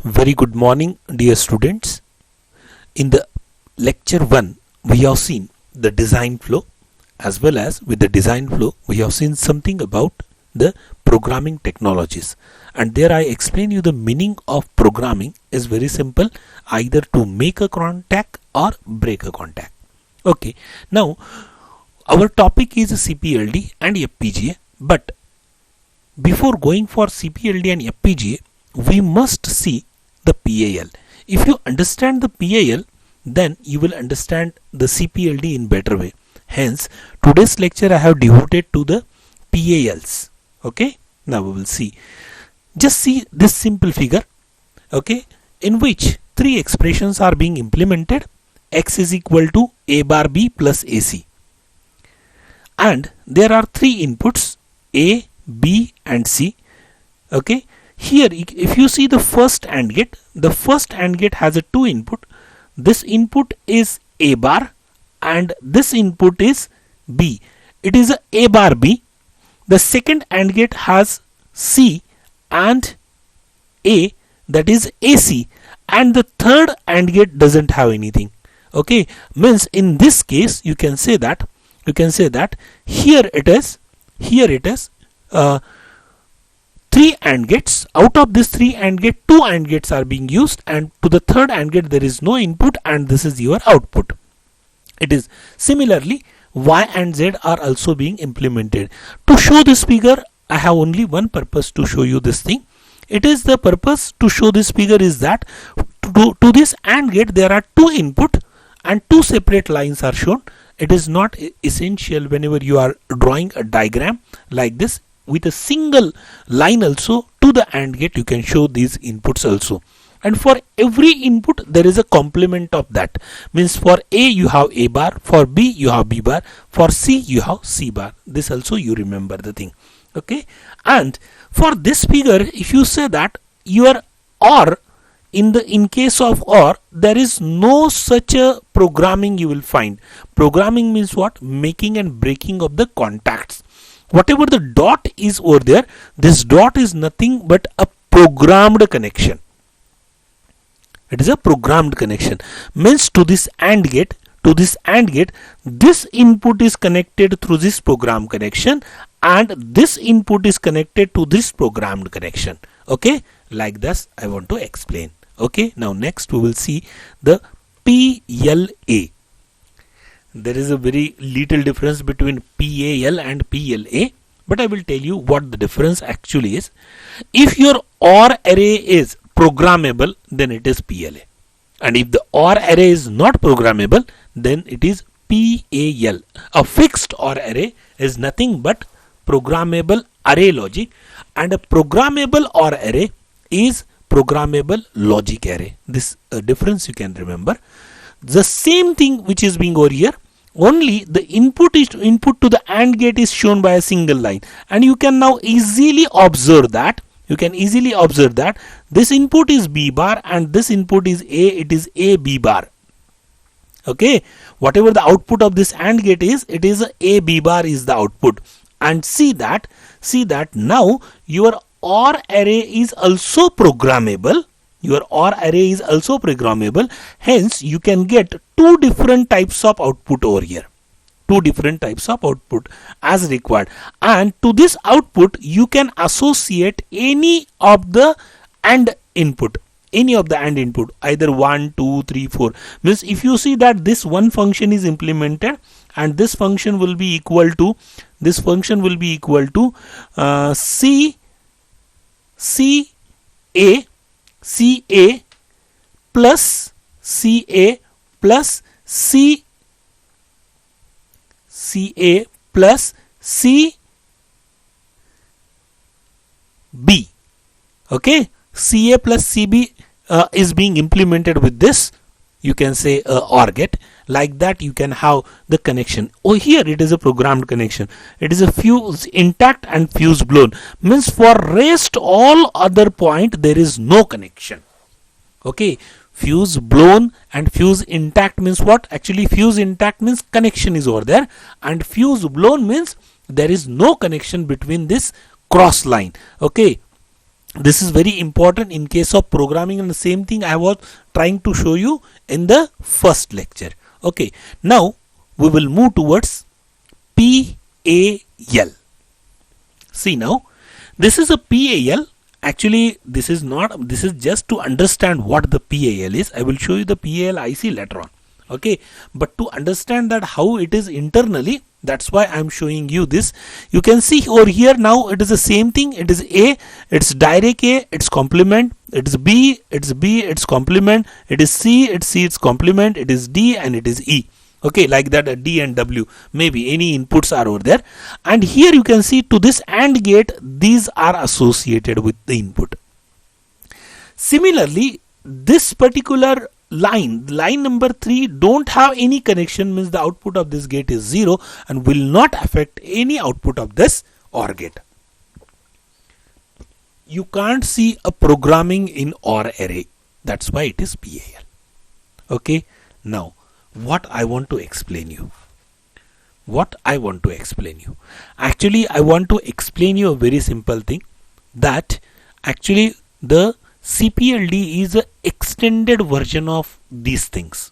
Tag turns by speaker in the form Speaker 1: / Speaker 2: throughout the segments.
Speaker 1: Very good morning, dear students. In the lecture 1, we have seen the design flow, as well as with the design flow, we have seen something about the programming technologies. And there I explain you the meaning of programming is very simple, either to make a contact or break a contact. Okay, now our topic is CPLD and FPGA, but before going for CPLD and FPGA, we must see the PAL. If you understand the PAL, then you will understand the CPLD in better way. Hence, today's lecture I have devoted to the PALs. Okay, now we will see. Just see this simple figure, okay, in which three expressions are being implemented. X is equal to A bar B plus AC. And there are three inputs, A, B and C. Okay, here if you see the first AND gate, the first AND gate has a two input. This input is A bar and this input is B. It is a bar B. The second AND gate has C and A, that is AC, and the third AND gate doesn't have anything. Okay, means in this case you can say that here it is three AND gates. Out of this three AND gate, two AND gates are being used, and to the third AND gate there is no input, and this is your output. It is similarly Y and Z are also being implemented. To show this figure, I have only one purpose to show you this thing. It is the purpose to show this figure is that to this AND gate there are two input and two separate lines are shown. It is not essential whenever you are drawing a diagram like this. With a single line also to the AND gate you can show these inputs also, and for every input there is a complement of that. Means for A you have A bar, for B you have B bar, for C you have C bar. This also you remember the thing. Okay, and for this figure if you say that your OR, in case of OR there is no such a programming you will find. Programming means what? Making and breaking of the contacts. Whatever the dot is over there, this dot is nothing but a programmed connection. It is a programmed connection. Means to this AND gate, this input is connected through this program connection, and this input is connected to this programmed connection. Okay, like this I want to explain. Okay, now next we will see the PLA. There is a very little difference between PAL and PLA, but I will tell you what the difference actually is. If your OR array is programmable, then it is PLA, and if the OR array is not programmable, then it is PAL. A fixed OR array is nothing but programmable array logic, and a programmable OR array is programmable logic array. This difference you can remember. The same thing which is being over here, only the input to the AND gate is shown by a single line, and you can now easily observe that this input is B bar and this input is A. It is A B bar. Okay, whatever the output of this AND gate is, it is A B bar is the output. And see that now your OR array is also programmable. Hence you can get two different types of output over here, as required, and to this output you can associate any of the AND input, either 1, 2, 3, 4. Means if you see that this one function is implemented, and this function will be equal to CA plus CA plus CA plus CB. Okay, CA plus CB is being implemented with this, you can say OR gate. Like that you can have the connection. Oh, here it is a programmed connection. It is a fuse intact and fuse blown. Means for rest all other point there is no connection. Okay, fuse blown and fuse intact means what? Actually fuse intact means connection is over there, and fuse blown means there is no connection between this cross line. Okay, This is very important in case of programming, and the same thing I was trying to show you in the first lecture. Okay, now we will move towards PAL. See, now this is a PAL. Actually, this is just to understand what the PAL is. I will show you the PAL IC later on. Okay, but to understand that how it is internally, that's why I'm showing you this. You can see over here now it is the same thing. It is A, it's direct A, its complement. It is B, its complement. It is C, its complement. It is D, and it is E. Okay, like that, D and W, maybe any inputs are over there. And here you can see to this AND gate, these are associated with the input. Similarly, this particular line number 3 don't have any connection, means the output of this gate is 0 and will not affect any output of this OR gate. You can't see a programming in OR array. That's why it is PAL. Okay, now what I want to explain you. Actually, I want to explain you a very simple thing, that actually the CPLD is an extended version of these things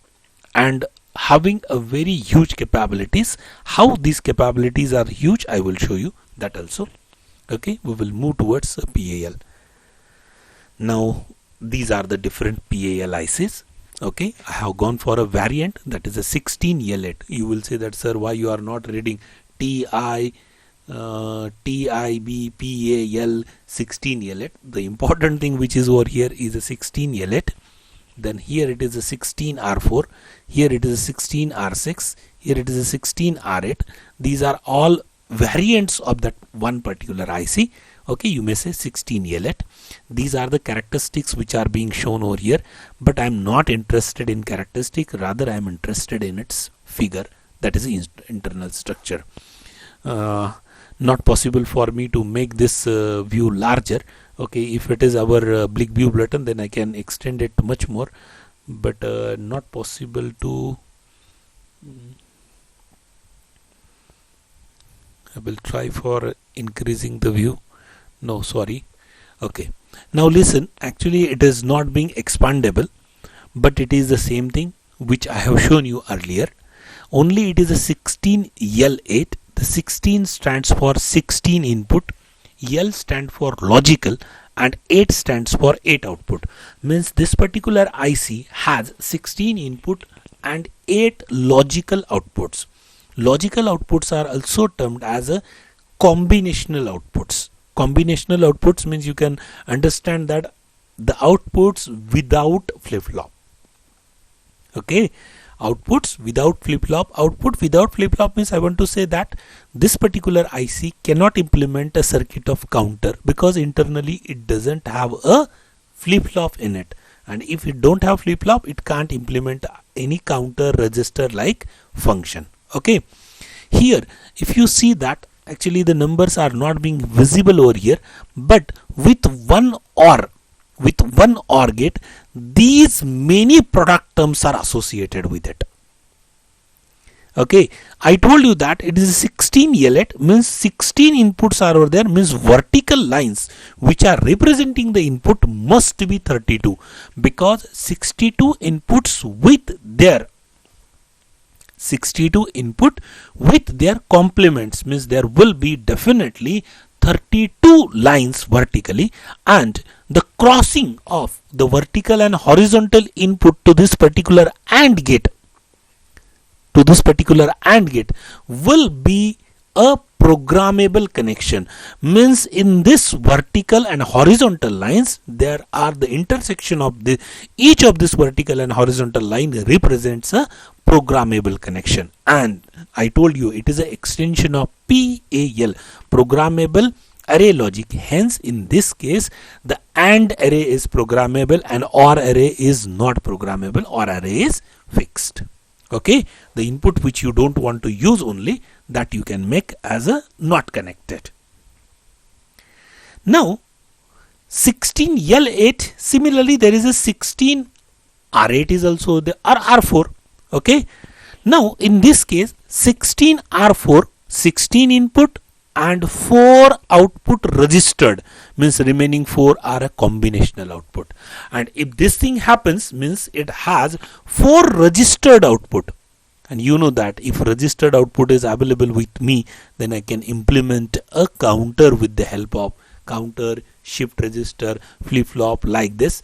Speaker 1: and having a very huge capabilities. How these capabilities are huge, I will show you that also. Okay, we will move towards a PAL. Now these are the different PAL ICs. Okay, I have gone for a variant, that is a 16L8. You will say that, sir, why you are not reading TIB PAL 16L8. The important thing which is over here is a 16L8. Then here it is a 16R4. Here it is a 16R6. Here it is a 16R8. These are all variants of that one particular IC. Okay, you may say 16L8. These are the characteristics which are being shown over here, but I am not interested in characteristic, rather I am interested in its figure, that is the internal structure. Not possible for me to make this view larger. Okay, if it is our Blick view bulletin, then I can extend it much more, but not possible to. I will try for increasing the view. No, sorry. Okay, now listen, actually it is not being expandable, but it is the same thing which I have shown you earlier, only it is a 16L8. The 16 stands for 16 input, L stands for logical, and 8 stands for 8 output. Means this particular IC has 16 input and 8 logical outputs. Logical outputs are also termed as a combinational outputs. Combinational outputs means you can understand that the outputs without flip-flop. Okay, outputs without flip-flop. Output without flip-flop means I want to say that this particular IC cannot implement a circuit of counter because internally it doesn't have a flip-flop in it, and if it don't have flip-flop, it can't implement any counter register like function. Okay, here if you see that actually the numbers are not being visible over here, but with one OR gate, these many product terms are associated with it. Okay, I told you that it is 16L8, means 16 inputs are over there, means vertical lines which are representing the input must be 32, because 62 inputs with their 62 input with their complements, means there will be definitely 32 lines vertically, and the crossing of the vertical and horizontal input to this particular AND gate will be a programmable connection. Means in this vertical and horizontal lines, there are the intersection of each of this vertical and horizontal line represents a programmable connection, and I told you it is an extension of PAL, programmable array logic. Hence in this case the AND array is programmable and OR array is not programmable. OR array is fixed. Okay, the input which you don't want to use only, that you can make as a not connected. Now 16L8, similarly there is a 16R8 is also the R4. Okay, now in this case 16R4, 16 input and 4 output registered, means remaining 4 are a combinational output. And if this thing happens, means it has 4 registered output. And you know that if registered output is available with me, then I can implement a counter with the help of counter, shift register, flip-flop, like this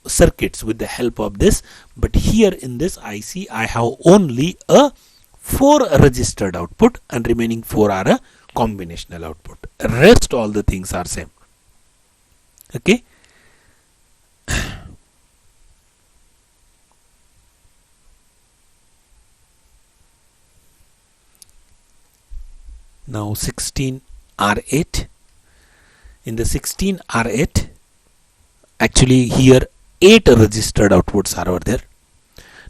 Speaker 1: circuits with the help of this. But here in this IC I have only a 4 registered output and remaining 4 are a combinational output. Rest all the things are same. Okay. Now 16R8. In the 16R8, actually here 8 registered outputs are over there.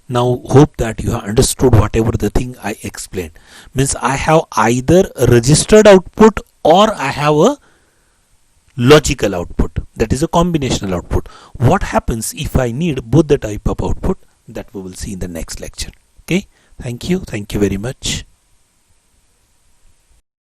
Speaker 1: Now hope that you have understood whatever the thing I explained. Means I have either a registered output or I have a logical output, that is a combinational output. What happens if I need both the type of output, that we will see in the next lecture. Okay, thank you very much.